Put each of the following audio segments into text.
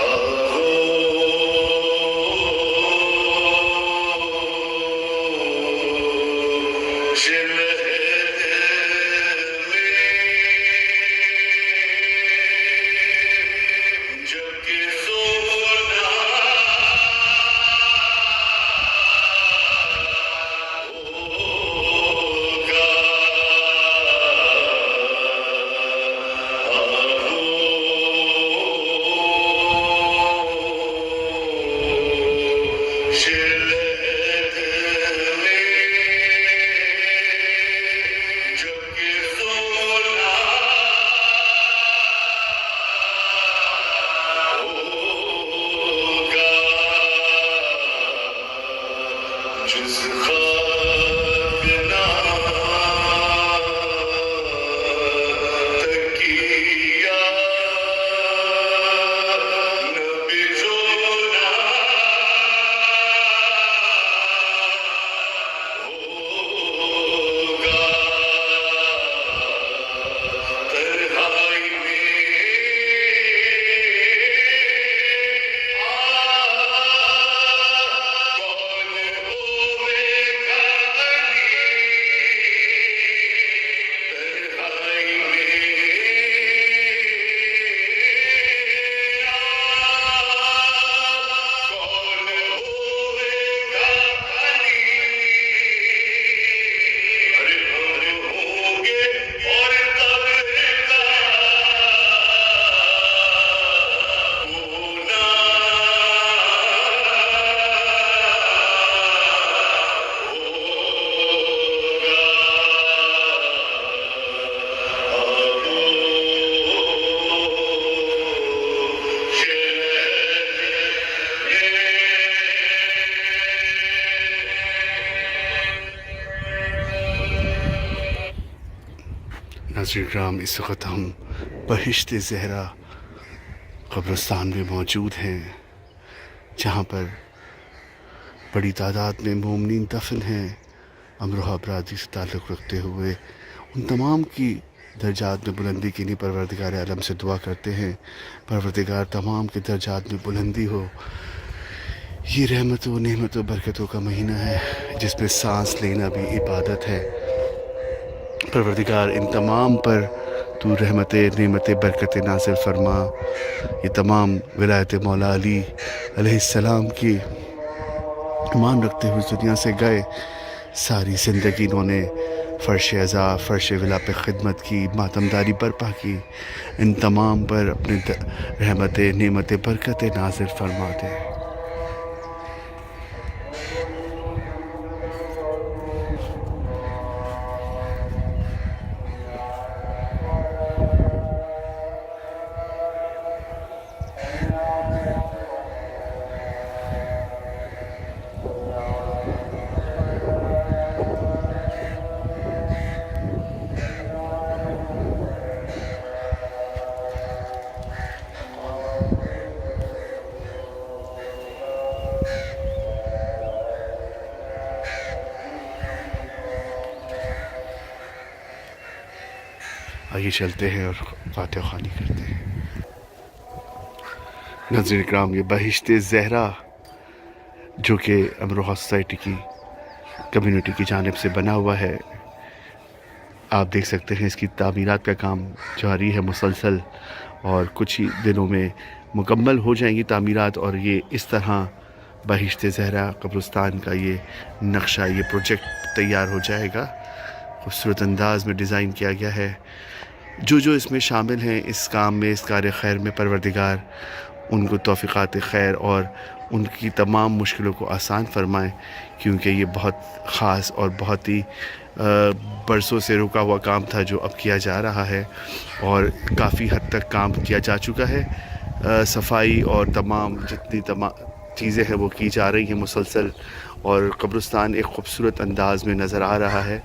Oh ناظرین کرام، اس وقت ہم بہشت زہرا قبرستان میں موجود ہیں، جہاں پر بڑی تعداد میں مومنین دفن ہیں امروہہ برادری سے تعلق رکھتے ہوئے۔ ان تمام کی درجات میں بلندی کے لیے پروردگار عالم سے دعا کرتے ہیں، پروردگار تمام کے درجات میں بلندی ہو۔ یہ رحمت و نعمت و برکتوں کا مہینہ ہے، جس میں سانس لینا بھی عبادت ہے۔ پروردگار ان تمام پر تو رحمت نعمت برکت نازل فرما۔ یہ تمام ولایت مولا علی علیہ السلام کی ایمان رکھتے ہوئے اس دنیا سے گئے، ساری زندگی انہوں نے فرش عزا فرش ولا پہ خدمت کی، ماتمداری برپا کی۔ ان تمام پر اپنے رحمت نعمت برکت نازل فرما دے۔ آئیے چلتے ہیں اور فاتحہ خوانی کرتے ہیں۔ ناظرین اکرام، یہ بہشت زہرا جو کہ امروہہ سوسائٹی کی کمیونٹی کی جانب سے بنا ہوا ہے، آپ دیکھ سکتے ہیں اس کی تعمیرات کا کام جاری ہے مسلسل، اور کچھ ہی دنوں میں مکمل ہو جائیں گی تعمیرات، اور یہ اس طرح بہشت زہرا قبرستان کا یہ نقشہ، یہ پروجیکٹ تیار ہو جائے گا۔ خوبصورت انداز میں ڈیزائن کیا گیا ہے۔ جو اس میں شامل ہیں اس کام میں، اس کار خیر میں، پروردگار ان کو توفیقات خیر اور ان کی تمام مشکلوں کو آسان فرمائیں، کیونکہ یہ بہت خاص اور بہت ہی برسوں سے رکا ہوا کام تھا جو اب کیا جا رہا ہے، اور کافی حد تک کام کیا جا چکا ہے۔ صفائی اور تمام جتنی چیزیں ہیں وہ کی جا رہی ہیں مسلسل، اور قبرستان ایک خوبصورت انداز میں نظر آ رہا ہے۔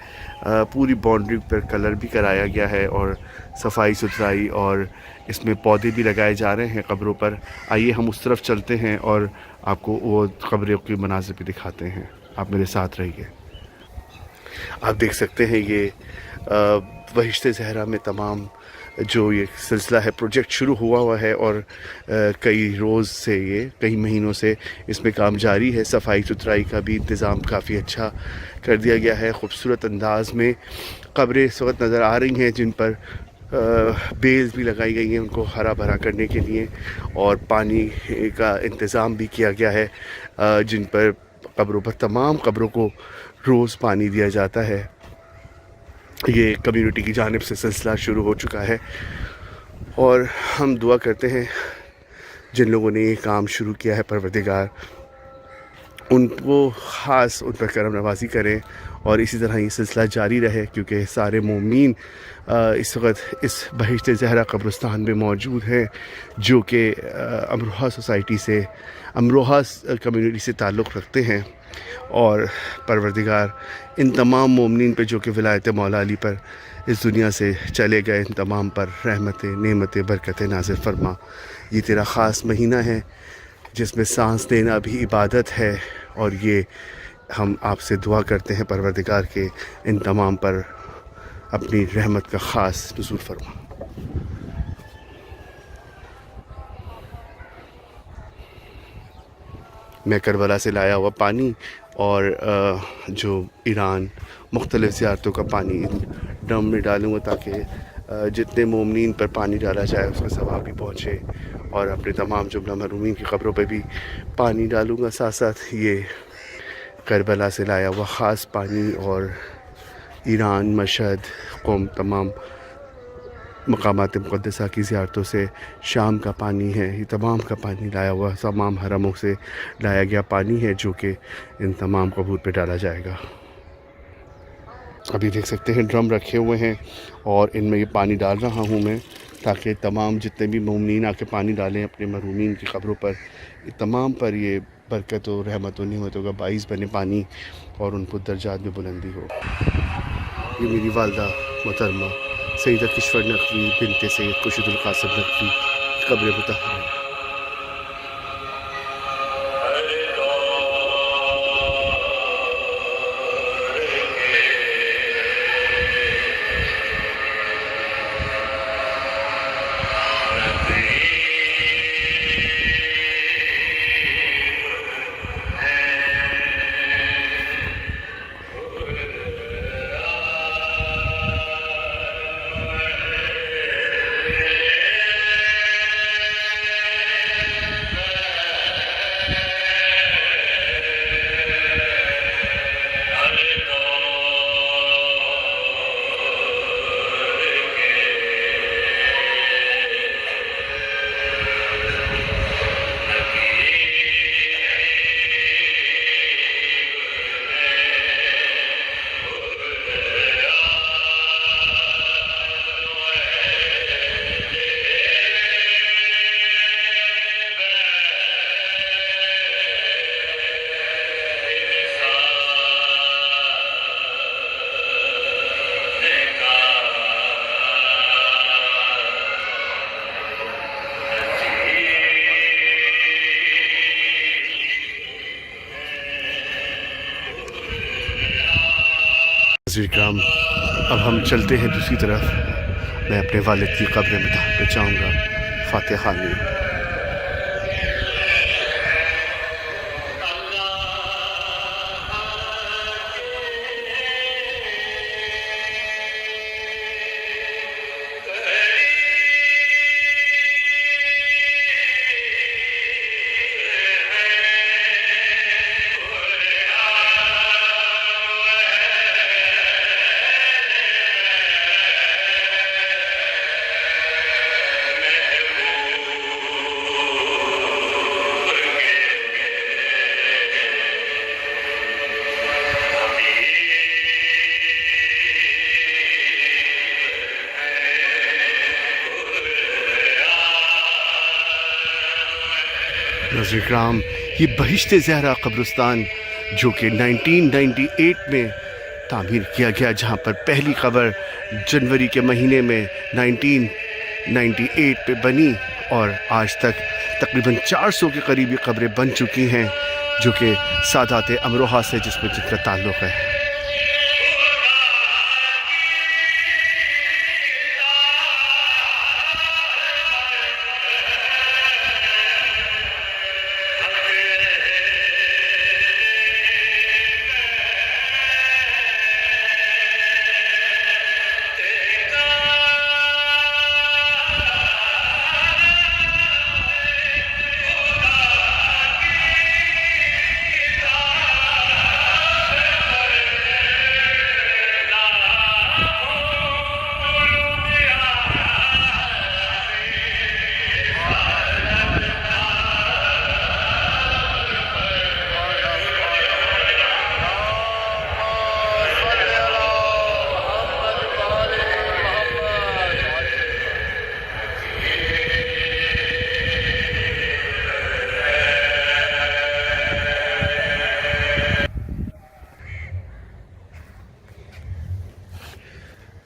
پوری باؤنڈری پر کلر بھی کرایا گیا ہے، اور صفائی ستھرائی، اور اس میں پودے بھی لگائے جا رہے ہیں قبروں پر۔ آئیے ہم اس طرف چلتے ہیں اور آپ کو وہ قبروں کے مناظر بھی دکھاتے ہیں، آپ میرے ساتھ رہیے۔ آپ دیکھ سکتے ہیں یہ بہشت زہرا میں تمام جو یہ سلسلہ ہے، پروجیکٹ شروع ہوا ہے، اور کئی مہینوں سے اس میں کام جاری ہے۔ صفائی ستھرائی کا بھی انتظام کافی اچھا کر دیا گیا ہے۔ خوبصورت انداز میں قبریں اس وقت نظر آ رہی ہیں، جن پر بیلز بھی لگائی گئی ہیں ان کو ہرا بھرا کرنے کے لیے، اور پانی کا انتظام بھی کیا گیا ہے، جن پر قبروں پر تمام قبروں کو روز پانی دیا جاتا ہے۔ یہ کمیونٹی کی جانب سے سلسلہ شروع ہو چکا ہے، اور ہم دعا کرتے ہیں جن لوگوں نے یہ کام شروع کیا ہے، پروردگار ان کو خاص ان پر کرم نوازی کریں، اور اسی طرح یہ سلسلہ جاری رہے، کیونکہ سارے مومنین اس وقت اس بہشت زہرا قبرستان میں موجود ہیں، جو کہ امروہہ سوسائٹی سے، امروہہ کمیونٹی سے تعلق رکھتے ہیں، اور پروردگار ان تمام مومنین پہ جو کہ ولایت مولا علی پر اس دنیا سے چلے گئے، ان تمام پر رحمت نعمت برکت نازل فرما۔ یہ تیرا خاص مہینہ ہے جس میں سانس لینا بھی عبادت ہے، اور یہ ہم آپ سے دعا کرتے ہیں پروردگار کے ان تمام پر اپنی رحمت کا خاص نزول فرما۔ میں کربلا سے لایا ہوا پانی اور جو ایران مختلف زیارتوں کا پانی ڈرم میں ڈالوں گا، تاکہ جتنے مومنین پر پانی ڈالا جائے اس کا ثواب بھی پہنچے، اور اپنے تمام جملہ محرومین کی قبروں پہ بھی پانی ڈالوں گا۔ ساتھ ساتھ یہ کربلا سے لایا ہوا خاص پانی، اور ایران، مشہد، قم، تمام مقامات مقدسہ کی زیارتوں سے شام کا پانی ہے، یہ تمام کا پانی لایا ہوا تمام حرموں سے لایا گیا پانی ہے، جو کہ ان تمام قبور پہ ڈالا جائے گا۔ ابھی دیکھ سکتے ہیں ڈرم رکھے ہوئے ہیں، اور ان میں یہ پانی ڈال رہا ہوں میں، تاکہ تمام جتنے بھی مومنین آ کے پانی ڈالیں اپنے مرحومین کی قبروں پر، تمام پر یہ برکت و رحمت و نعمتوں کا باعث بنے پانی، اور ان کو درجات میں بلندی ہو۔ یہ میری والدہ محترمہ سیدہ کشور نقوی بنت سید خورشید القاسم نقوی قبر مطہر ہے۔ کرام اب ہم چلتے ہیں دوسری طرف، میں اپنے والد کی قبر مطہر پہ جاؤں گا فاتح خوانی۔ ناظرین کرام، یہ بہشت زہرا قبرستان جو کہ 1998 میں تعمیر کیا گیا، جہاں پر پہلی قبر جنوری کے مہینے میں 1998 پہ بنی، اور آج تک تقریباً 400 کے قریب یہ قبریں بن چکی ہیں، جو کہ سادات امروہہ سے جس میں جن کا تعلق ہے۔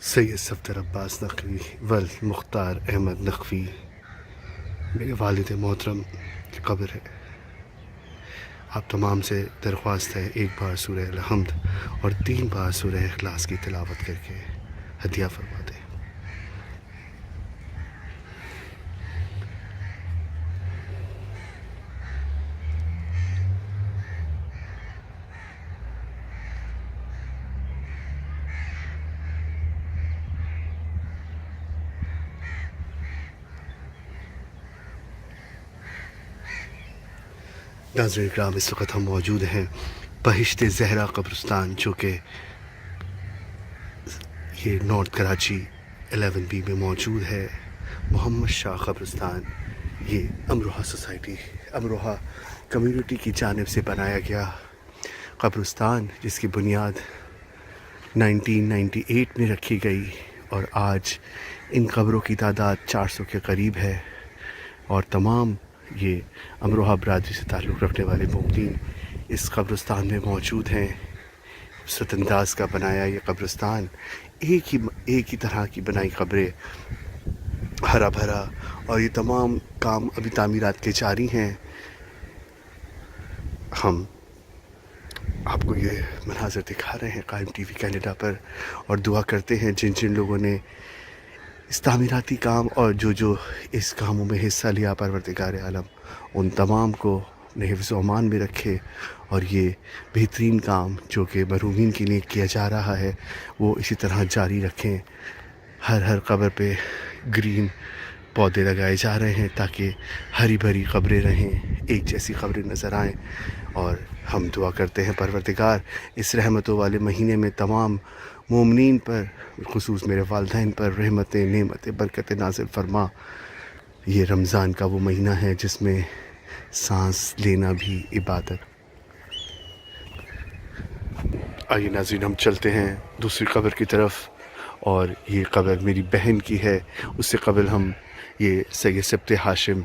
سید صفدر عباس نقوی والمختار احمد نقوی میرے والد محترم کی قبر ہے۔ آپ تمام سے درخواست ہے، ایک بار سورہ الحمد اور 3 بار سورہ اخلاص کی تلاوت کر کے ہدیہ فرما دیں۔ ناظرین کرام، اس وقت ہم موجود ہیں بہشت زہرا قبرستان، جو کہ یہ نارتھ کراچی 11B میں موجود ہے۔ محمد شاہ قبرستان یہ امروہہ سوسائٹی، امروہہ کمیونٹی کی جانب سے بنایا گیا قبرستان، جس کی بنیاد 1998 میں رکھی گئی، اور آج ان قبروں کی تعداد 400 کے قریب ہے، اور تمام یہ امروہہ برادری سے تعلق رکھنے والے مومنین اس قبرستان میں موجود ہیں۔ خوبصورت انداز کا بنایا یہ قبرستان، ایک ہی طرح کی بنائی قبریں، ہرا بھرا، اور یہ تمام کام ابھی تعمیرات کے جاری ہیں۔ ہم آپ کو یہ مناظر دکھا رہے ہیں قائم ٹی وی کینیڈا پر، اور دعا کرتے ہیں جن لوگوں نے اس تعمیراتی کام اور جو اس کاموں میں حصہ لیا، پروردگار عالم ان تمام کو اپنے حفظ و امان میں رکھے، اور یہ بہترین کام جو کہ مرحومین کے لیے کیا جا رہا ہے وہ اسی طرح جاری رکھیں۔ ہر قبر پہ گرین پودے لگائے جا رہے ہیں تاکہ ہری بھری قبریں رہیں، ایک جیسی قبریں نظر آئیں، اور ہم دعا کرتے ہیں پروردگار اس رحمتوں والے مہینے میں تمام مومنین پر، خصوص میرے والدین پر رحمتیں، نعمتیں، برکتیں نازل فرما۔ یہ رمضان کا وہ مہینہ ہے جس میں سانس لینا بھی عبادت۔ آئیے ناظرین، ہم چلتے ہیں دوسری قبر کی طرف، اور یہ قبر میری بہن کی ہے۔ اس سے قبل ہم یہ سید سبط ہاشم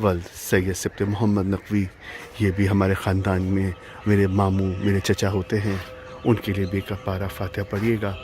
ولد سید سبط محمد نقوی، یہ بھی ہمارے خاندان میں میرے ماموں، میرے چچا ہوتے ہیں، ان کے لیے بھی ایک پارہ فاتحہ پڑھیے گا۔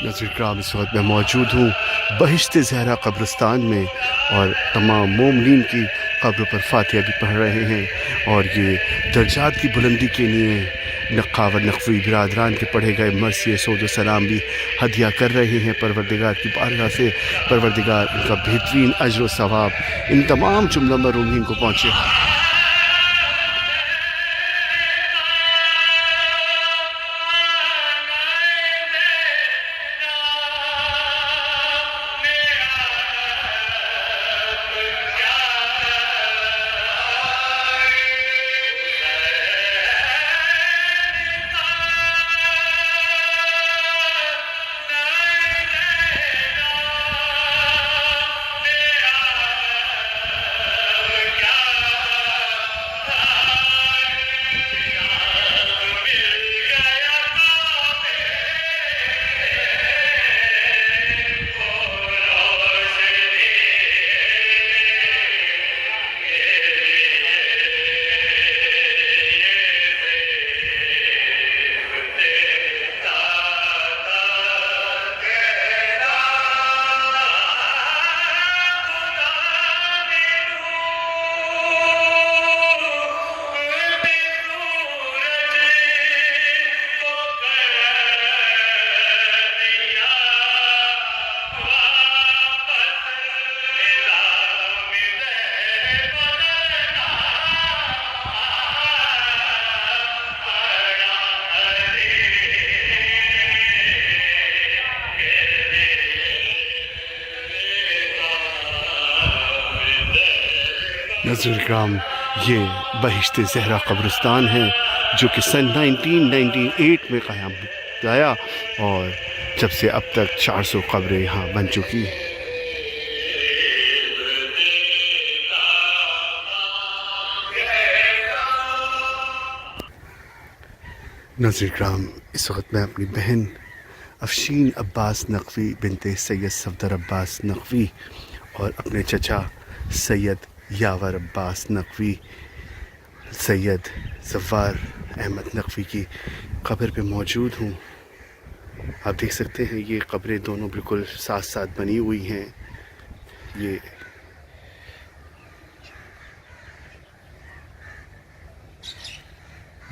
ناظرین کرام، اس وقت میں موجود ہوں بہشت زہرا قبرستان میں، اور تمام مومنین کی قبر پر فاتحہ بھی پڑھ رہے ہیں، اور یہ درجات کی بلندی کے لیے نقاب نقوی برادران کے پڑھے گئے مرثیہ سعود و سلام بھی ہدیہ کر رہے ہیں پروردگار کی بارگاہ سے۔ پروردگار ان کا بہترین اجر و ثواب ان تمام جملہ مرحومین کو پہنچے۔ ناظرین کرام، یہ بہشت زہرا قبرستان ہے جو کہ سن 1998 میں قیام کیا، اور جب سے اب تک 400 قبریں یہاں بن چکی ہیں۔ ناظرین کرام، اس وقت میں اپنی بہن افشین عباس نقوی بنت سید صفدر عباس نقوی اور اپنے چچا سید یاور عباس نقوی، سید زوار احمد نقوی کی قبر پہ موجود ہوں۔ آپ دیکھ سکتے ہیں یہ قبریں دونوں بالکل ساتھ ساتھ بنی ہوئی ہیں۔ یہ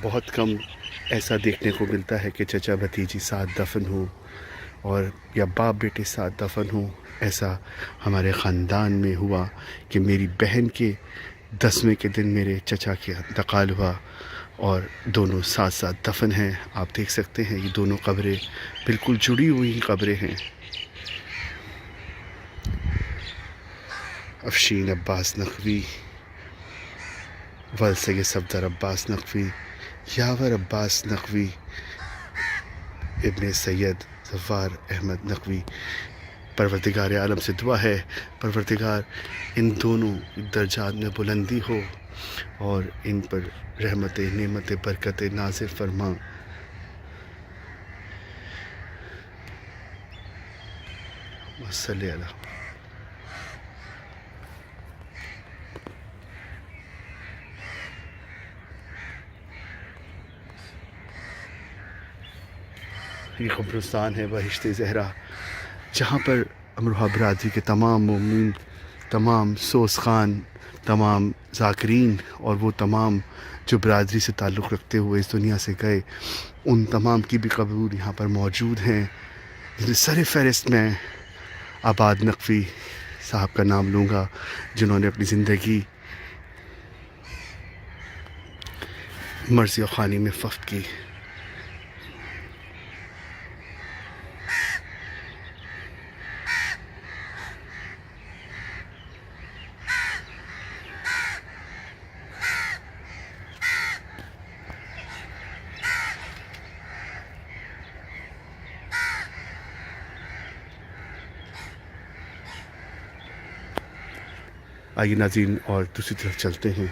بہت کم ایسا دیکھنے کو ملتا ہے کہ چچا بھتیجی ساتھ دفن ہوں، اور یا باپ بیٹے ساتھ دفن ہوں. ایسا ہمارے خاندان میں ہوا کہ میری بہن کے 10ویں کے دن میرے چچا کا انتقال ہوا اور دونوں ساتھ ساتھ دفن ہیں. آپ دیکھ سکتے ہیں یہ دونوں قبریں بالکل جڑی ہوئی قبریں ہیں. افشین عباس نقوی، ول سید صفدر عباس نقوی، یاور عباس نقوی، ابن سید ظفار احمد نقوی. پروردگار عالم سے دعا ہے پروردگار ان دونوں درجات میں بلندی ہو اور ان پر رحمت نعمت برکت نازل فرما. صلی اللہ. یہ قبرستان ہے بہشت زہرا جہاں پر امروہہ برادری کے تمام مومنین، تمام سوز خان، تمام ذاکرین اور وہ تمام جو برادری سے تعلق رکھتے ہوئے اس دنیا سے گئے، ان تمام کی بھی قبور یہاں پر موجود ہیں. سر فہرست میں آباد نقوی صاحب کا نام لوں گا جنہوں نے اپنی زندگی مرضی و خوانی میں وقف کی. آئیے ناظرین اور دوسری طرف چلتے ہیں.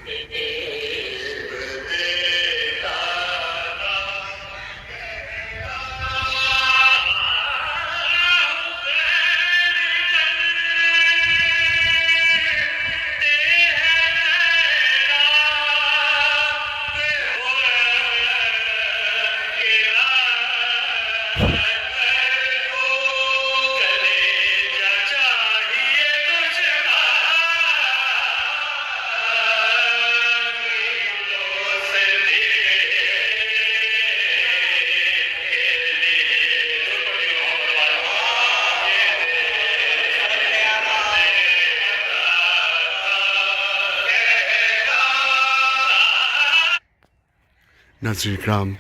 ناظرین اکرام،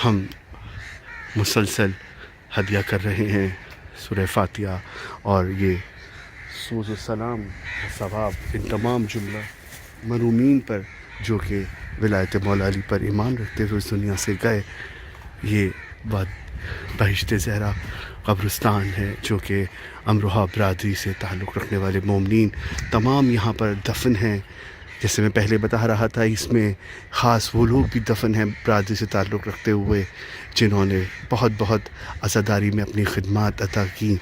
ہم مسلسل ہدیہ کر رہے ہیں سورہ فاتحہ اور یہ سوز و سلام ثواب ان تمام جملہ مرحومین پر جو کہ ولایت مولا علی پر ایمان رکھتے ہوئے اس دنیا سے گئے. یہ بات بہشت زہرا قبرستان ہے جو کہ امروہہ برادری سے تعلق رکھنے والے مومنین تمام یہاں پر دفن ہیں. جیسے میں پہلے بتا رہا تھا اس میں خاص وہ لوگ بھی دفن ہیں برادری سے تعلق رکھتے ہوئے جنہوں نے بہت بہت عزاداری میں اپنی خدمات عطا کی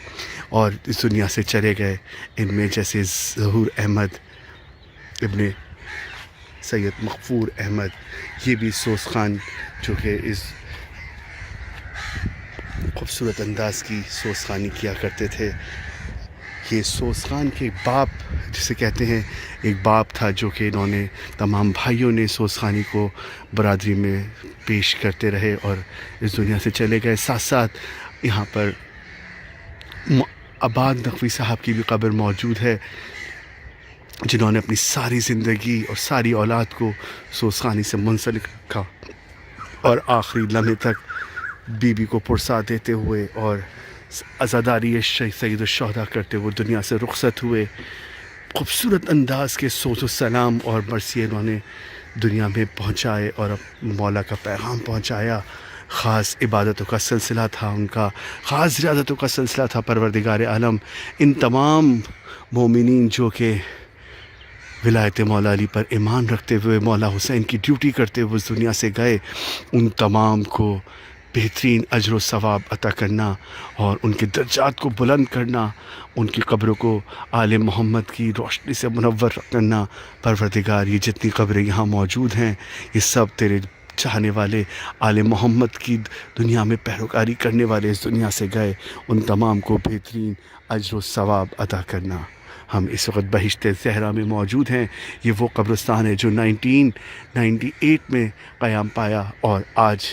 اور اس دنیا سے چلے گئے. ان میں جیسے ظہور احمد ابن سید مغفور احمد، یہ بھی سوز خان جو کہ اس خوبصورت انداز کی سوز خانی کیا کرتے تھے. یہ سوز خان کے باپ جسے کہتے ہیں، ایک باپ تھا جو کہ انہوں نے تمام بھائیوں نے سوز خانی کو برادری میں پیش کرتے رہے اور اس دنیا سے چلے گئے. ساتھ ساتھ یہاں پر آباد نقوی صاحب کی بھی قبر موجود ہے جنہوں نے اپنی ساری زندگی اور ساری اولاد کو سوز خانی سے منسلک رکھا اور آخری لمحے تک بیوی کو پرسا دیتے ہوئے اور عزاداری سید الشہداء کرتے ہوئے دنیا سے رخصت ہوئے. خوبصورت انداز کے سوز و سلام اور مرثیے انہوں نے دنیا میں پہنچائے اور مولا کا پیغام پہنچایا. خاص عبادتوں کا سلسلہ تھا ان کا، خاص ریاضتوں کا سلسلہ تھا. پروردگار عالم ان تمام مومنین جو کہ ولایت مولا علی پر ایمان رکھتے ہوئے مولا حسین کی ڈیوٹی کرتے ہوئے اس دنیا سے گئے، ان تمام کو بہترین اجر و ثواب عطا کرنا اور ان کے درجات کو بلند کرنا، ان کی قبروں کو آل محمد کی روشنی سے منور کرنا. پروردگار یہ جتنی قبریں یہاں موجود ہیں یہ سب تیرے چاہنے والے آل محمد کی دنیا میں پیروکاری کرنے والے اس دنیا سے گئے، ان تمام کو بہترین اجر و ثواب عطا کرنا. ہم اس وقت بہشت زہرا میں موجود ہیں. یہ وہ قبرستان ہے جو 1998 میں قیام پایا اور آج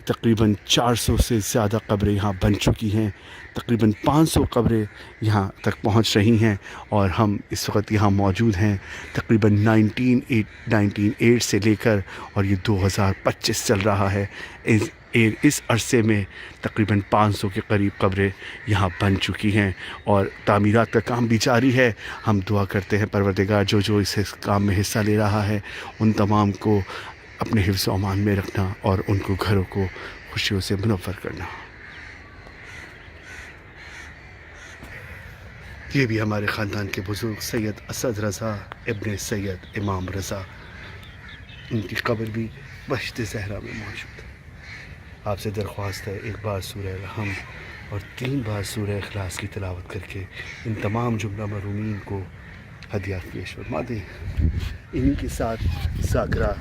تقریباً 400 سے زیادہ قبریں یہاں بن چکی ہیں، تقریباً 500 قبریں یہاں تک پہنچ رہی ہیں، اور ہم اس وقت یہاں موجود ہیں تقریباً 1998 سے لے کر، اور یہ 2025 چل رہا ہے۔ اس عرصے میں تقریباً 500 کے قریب قبریں یہاں بن چکی ہیں، اور تعمیرات کا کام بھی جاری ہے۔ ہم دعا کرتے ہیں پروردگار جو اس کام میں حصہ لے رہا ہے ان تمام کو اپنے حفظ و امان میں رکھنا، اور ان کو گھروں کو خوشیوں سے منور کرنا۔ یہ بھی ہمارے خاندان کے بزرگ سید اسد رضا ابن سید امام رضا، ان کی قبر بھی بہشت زہرا میں موجود ہے۔ آپ سے درخواست ہے ایک بار سورہ رحم اور 3 بار سورہ اخلاص کی تلاوت کر کے ان تمام جملہ مرحومین کو ہدیات پیش فرما دیں۔ انہی کے ساتھ ذاکرہ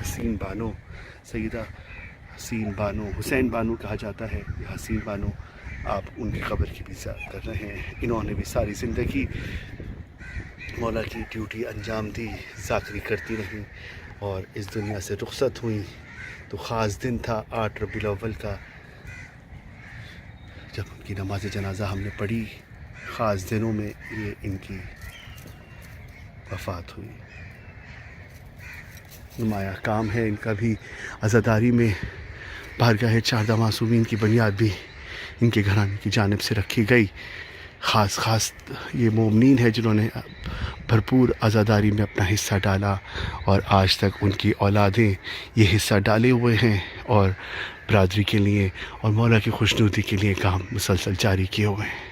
حسین بانو، سیدہ حسین بانو، حسین بانو کہا جاتا ہے، یہ حسین بانو، آپ ان کی قبر کی بھی زیارت کر رہے ہیں۔ انہوں نے بھی ساری زندگی مولا کی ڈیوٹی انجام دی، ذاکری کرتی رہیں اور اس دنیا سے رخصت ہوئیں۔ تو خاص دن تھا 8 ربیع الاول کا، جب ان کی نماز جنازہ ہم نے پڑھی، خاص دنوں میں یہ ان کی وفات ہوئی۔ نمایاں کام ہے ان کا بھی، عزاداری میں بارگاہ 14 معصومین کی بنیاد بھی ان کے گھرانے کی جانب سے رکھی گئی۔ خاص یہ مومنین ہے جنہوں نے بھرپور عزاداری میں اپنا حصہ ڈالا، اور آج تک ان کی اولادیں یہ حصہ ڈالے ہوئے ہیں، اور برادری کے لیے اور مولا کی خوشنودی کے لیے کام مسلسل جاری کیے ہوئے ہیں۔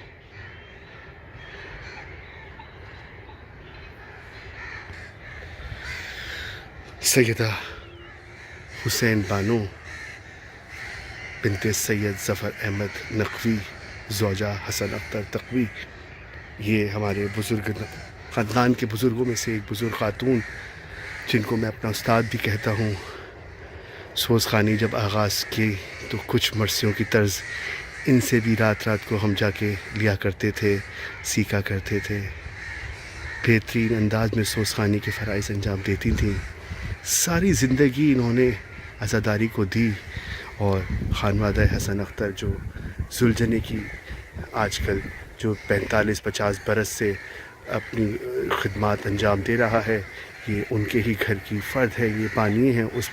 سیدہ حسین بانو بنت سید ظفر احمد نقوی، زوجہ حسن اختر تقوی، یہ ہمارے بزرگ خاندان کے بزرگوں میں سے ایک بزرگ خاتون، جن کو میں اپنا استاد بھی کہتا ہوں۔ سوزخانی جب آغاز کی تو کچھ مرثیوں کی طرز ان سے بھی رات کو ہم جا کے لیا کرتے تھے، سیکھا کرتے تھے۔ بہترین انداز میں سوزخانی کے فرائض انجام دیتی تھیں۔ ساری زندگی انہوں نے عزاداری کو دی، اور خانوادہ حسن اختر جو زلجنے کی آج کل جو 45-50 برس سے اپنی خدمات انجام دے رہا ہے، یہ ان کے ہی گھر کی فرد ہے، یہ بانی ہیں اس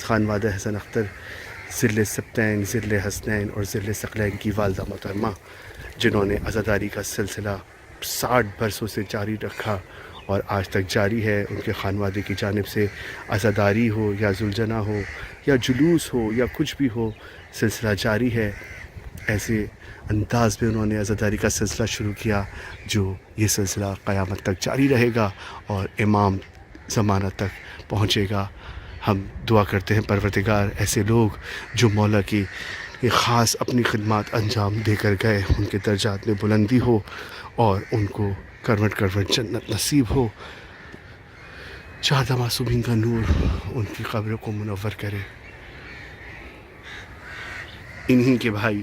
خانوادہ حسن اختر، ذل سبتین، ذل حسنین اور ذل ثقلین کی والدہ محترمہ، جنہوں نے عزاداری کا سلسلہ 60 برسوں سے جاری رکھا، اور آج تک جاری ہے۔ ان کے خانوادے کی جانب سے عزاداری ہو یا زلجنہ ہو یا جلوس ہو یا کچھ بھی ہو، سلسلہ جاری ہے۔ ایسے انداز میں انہوں نے عزاداری کا سلسلہ شروع کیا، جو یہ سلسلہ قیامت تک جاری رہے گا اور امام زمانہ تک پہنچے گا۔ ہم دعا کرتے ہیں پروردگار ایسے لوگ جو مولا کی یہ خاص اپنی خدمات انجام دے کر گئے، ان کے درجات میں بلندی ہو، اور ان کو کروٹ جنت نصیب ہو۔ 14 معصومین کا نور ان کی قبر کو منور کرے۔ انہی کے بھائی،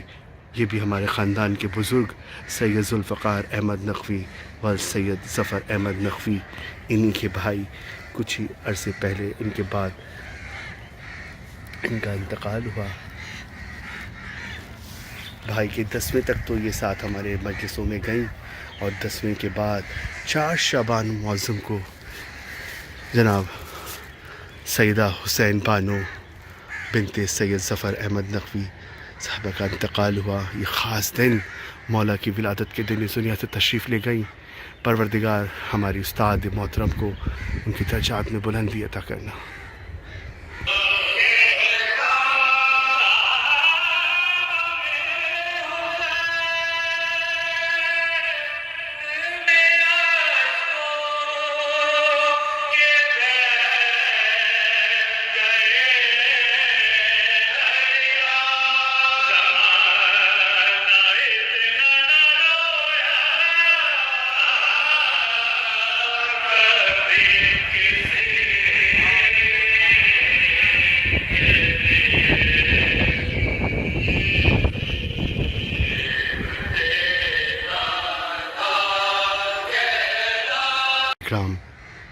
یہ بھی ہمارے خاندان کے بزرگ سید ذوالفقار احمد نقوی و سید ظفر احمد نقوی، انہی کے بھائی کچھ ہی عرصے پہلے ان کے بعد ان کا انتقال ہوا۔ بھائی کے 10ویں تک تو یہ ساتھ ہمارے مجلسوں میں گئیں، اور 10ویں کے بعد 4 شعبان معظم کو جناب سیدہ حسین بانو بنت سید ظفر احمد نقوی صاحبہ کا انتقال ہوا۔ یہ خاص دن مولا کی ولادت کے دن اس دنیا سے تشریف لے گئیں۔ پروردگار ہماری استاد محترم کو ان کی درجات میں بلندی عطا کرنا۔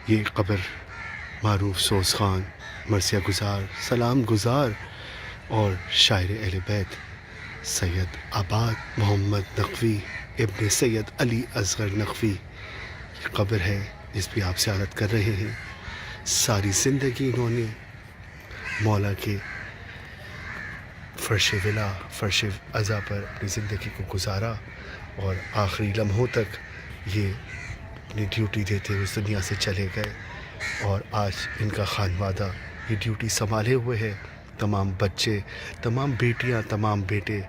یہ قبر معروف سوز خان، مرثیہ گزار، سلام گزار اور شاعر اہل بیت سید آباد محمد نقوی ابن سید علی اصغر نقوی کی قبر ہے جس پہ آپ زیارت کر رہے ہیں۔ ساری زندگی انہوں نے مولا کے فرش ولا فرش عزا پر اپنی زندگی کو گزارا اور آخری لمحوں تک یہ اپنی ڈیوٹی دیتے ہوئے اس دنیا سے چلے گئے، اور آج ان کا خانوادہ یہ ڈیوٹی سنبھالے ہوئے ہے۔ تمام بچے، تمام بیٹیاں، تمام بیٹے،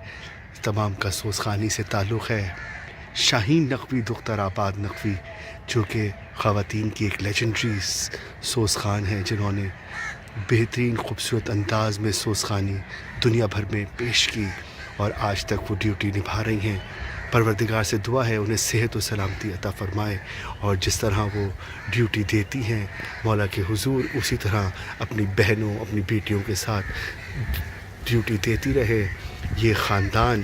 تمام کا سوزخانی سے تعلق ہے۔ شاہین نقوی دختر آباد نقوی جو کہ خواتین کی ایک لیجنڈری سوزخان ہے، جنہوں نے بہترین خوبصورت انداز میں سوزخانی دنیا بھر میں پیش کی اور آج تک وہ ڈیوٹی نبھا رہی ہیں۔ پروردگار سے دعا ہے انہیں صحت و سلامتی عطا فرمائے، اور جس طرح وہ ڈیوٹی دیتی ہیں مولا کے حضور، اسی طرح اپنی بہنوں، اپنی بیٹیوں کے ساتھ ڈیوٹی دیتی رہے۔ یہ خاندان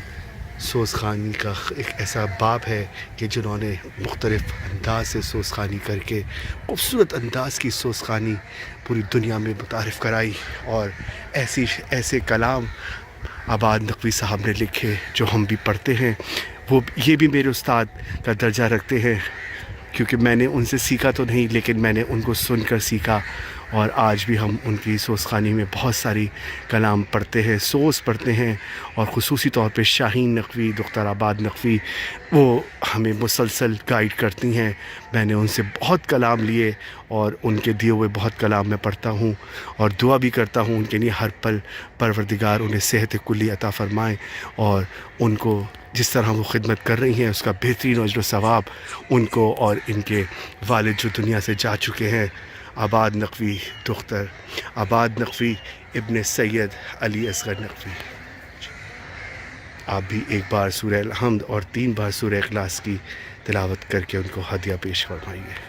سوزخانی کا ایک ایسا باب ہے کہ جنہوں نے مختلف انداز سے سوزخانی کر کے خوبصورت انداز کی سوزخانی پوری دنیا میں متعارف کرائی، اور ایسے کلام آباد نقوی صاحب نے لکھے جو ہم بھی پڑھتے ہیں۔ وہ یہ بھی میرے استاد کا درجہ رکھتے ہیں، کیونکہ میں نے ان سے سیکھا تو نہیں، لیکن میں نے ان کو سن کر سیکھا، اور آج بھی ہم ان کی سوزخانی میں بہت ساری کلام پڑھتے ہیں، سوز پڑھتے ہیں، اور خصوصی طور پہ شاہین نقوی دختر آباد نقوی وہ ہمیں مسلسل گائیڈ کرتی ہیں۔ میں نے ان سے بہت کلام لیے، اور ان کے دیے ہوئے بہت کلام میں پڑھتا ہوں اور دعا بھی کرتا ہوں ان کے لیے ہر پل پروردگار انہیں صحت کلی عطا فرمائے، اور ان کو جس طرح وہ خدمت کر رہی ہیں اس کا بہترین اجر و ثواب ان کو اور ان کے والد جو دنیا سے جا چکے ہیں، آباد نقوی دختر آباد نقوی ابن سید علی اصغر نقوی۔ آپ بھی ایک بار سورہ الحمد اور 3 بار سورہ اخلاص کی تلاوت کر کے ان کو ہدیہ پیش فرمائیے۔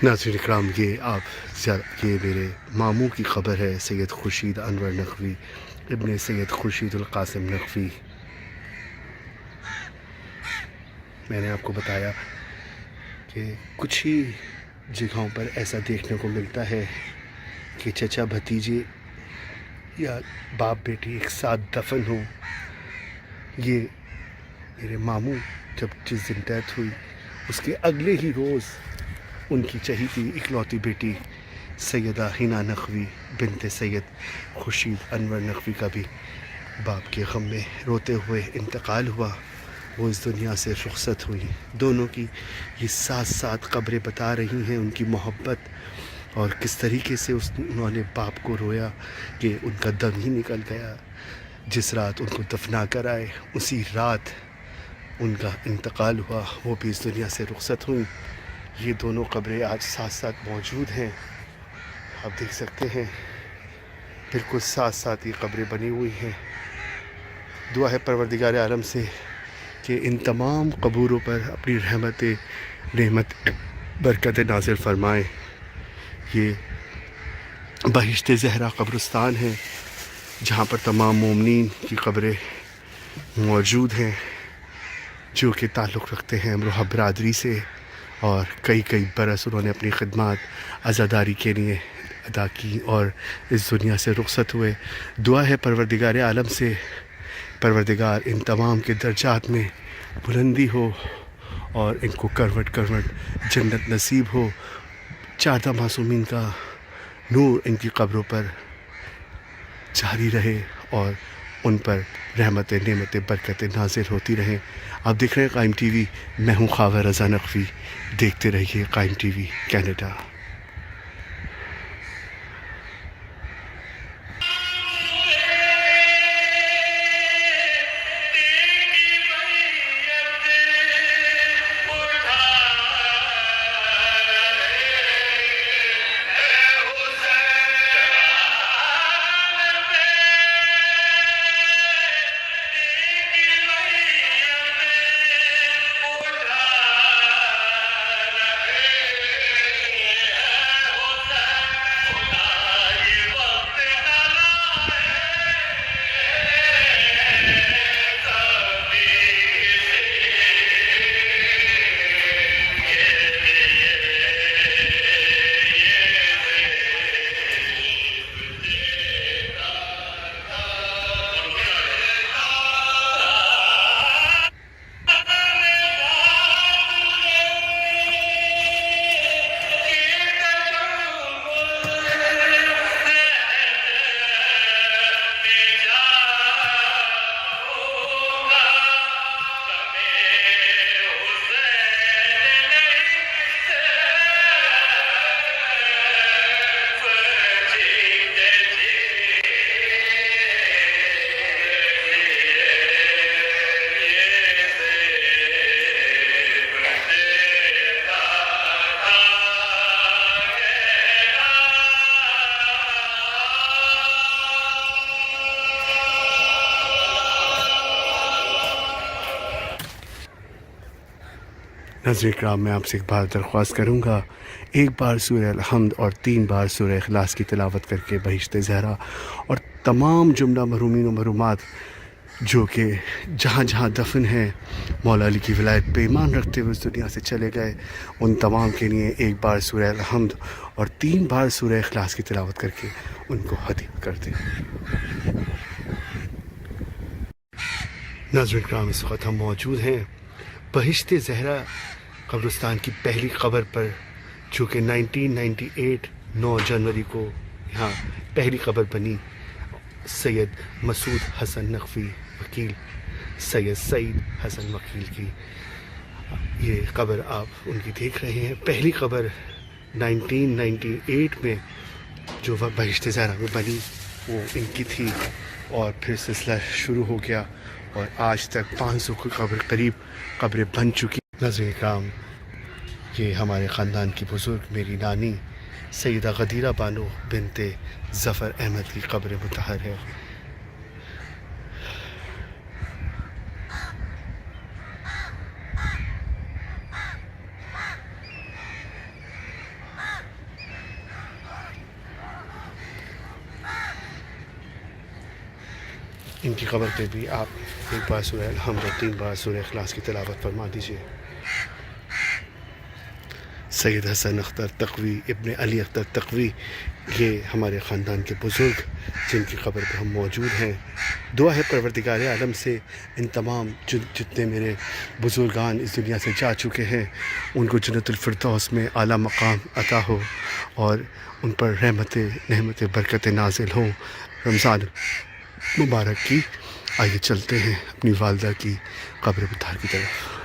ناظرین اکرام، یہ میرے ماموں کی خبر ہے، سید خورشید انور نقوی ابن سید خورشید القاسم نقوی۔ میں نے آپ کو بتایا کہ کچھ ہی جگہوں پر ایسا دیکھنے کو ملتا ہے کہ چچا بھتیجے یا باپ بیٹی ایک ساتھ دفن ہوں۔ یہ میرے ماموں جس دن ڈیتھ ہوئی اس کے اگلے ہی روز ان کی چہیتی اکلوتی بیٹی سیدہ حنا نقوی بنت سید خورشید انور نقوی کا بھی باپ کے غم میں روتے ہوئے انتقال ہوا۔ وہ اس دنیا سے رخصت ہوئی۔ دونوں کی یہ ساتھ قبریں بتا رہی ہیں ان کی محبت، اور کس طریقے سے انہوں نے باپ کو رویا کہ ان کا دم ہی نکل گیا۔ جس رات ان کو دفنا کر آئے اسی رات ان کا انتقال ہوا، وہ بھی اس دنیا سے رخصت ہوئیں۔ یہ دونوں قبریں آج ساتھ موجود ہیں، آپ دیکھ سکتے ہیں، بالکل ساتھ یہ قبریں بنی ہوئی ہیں۔ دعا ہے پروردگار عالم سے کہ ان تمام قبوروں پر اپنی رحمت برکت نازل فرمائے۔ یہ بہشت زہرا قبرستان ہے جہاں پر تمام مومنین کی قبریں موجود ہیں جو کہ تعلق رکھتے ہیں امروہہ برادری سے، اور کئی برس انہوں نے اپنی خدمات عزاداری کے لیے ادا کی اور اس دنیا سے رخصت ہوئے۔ دعا ہے پروردگار عالم سے پروردگار ان تمام کے درجات میں بلندی ہو اور ان کو کروٹ جنت نصیب ہو۔ 14 معصومین کا نور ان کی قبروں پر جاری رہے اور ان پر رحمتیں نعمتیں برکتیں نازل ہوتی رہیں۔ آپ دیکھ رہے ہیں قائم ٹی وی، میں ہوں خاور رضا نقوی، دیکھتے رہیے قائم ٹی وی کینیڈا۔ ناظرین کرام، میں آپ سے ایک بار درخواست کروں گا، ایک بار سورہ الحمد اور 3 بار سورہ اخلاص کی تلاوت کر کے بہشت زہرا اور تمام جملہ مرحومین و مرحومات جو کہ جہاں جہاں دفن ہیں مولا علی کی ولایت پہ ایمان رکھتے ہوئے اس دنیا سے چلے گئے، ان تمام کے لیے ایک بار سورہ الحمد اور 3 بار سورہ اخلاص کی تلاوت کر کے ان کو ہدیہ کر دیں۔ ناظرین کرام، اس وقت ہم موجود ہیں بہشت زہرا قبرستان کی پہلی قبر پر، جو کہ 1998 9 جنوری کو یہاں پہلی قبر بنی۔ سید مسعود حسن نقوی وکیل، سید سعید حسن وکیل کی یہ قبر آپ ان کی دیکھ رہے ہیں۔ پہلی قبر 1998 میں جو بہشت زہرا میں بنی وہ ان کی تھی، اور پھر سلسلہ شروع ہو گیا اور آج تک 500 کی قریب قبریں بن چکی۔ ناظرین کرام، یہ ہمارے خاندان کی بزرگ میری نانی سیدہ غدیرہ بانو بنت ظفر احمد کی قبر مطہر ہے۔ ان کی قبر پہ بھی آپ ایک بار سورہ الحمد اور 3 بار سورہ اخلاص کی تلاوت فرما دیجیے۔ سید حسن اختر تقوی ابن علی اختر تقوی، یہ ہمارے خاندان کے بزرگ جن کی قبر پہ ہم موجود ہیں۔ دعا ہے پروردگار عالم سے ان تمام جتنے میرے بزرگان اس دنیا سے جا چکے ہیں ان کو جنت الفردوس میں اعلیٰ مقام عطا ہو اور ان پر نعمت برکت نازل ہوں۔ رمضان مبارک کی، آئیے چلتے ہیں اپنی والدہ کی قبر مطہر کی طرف۔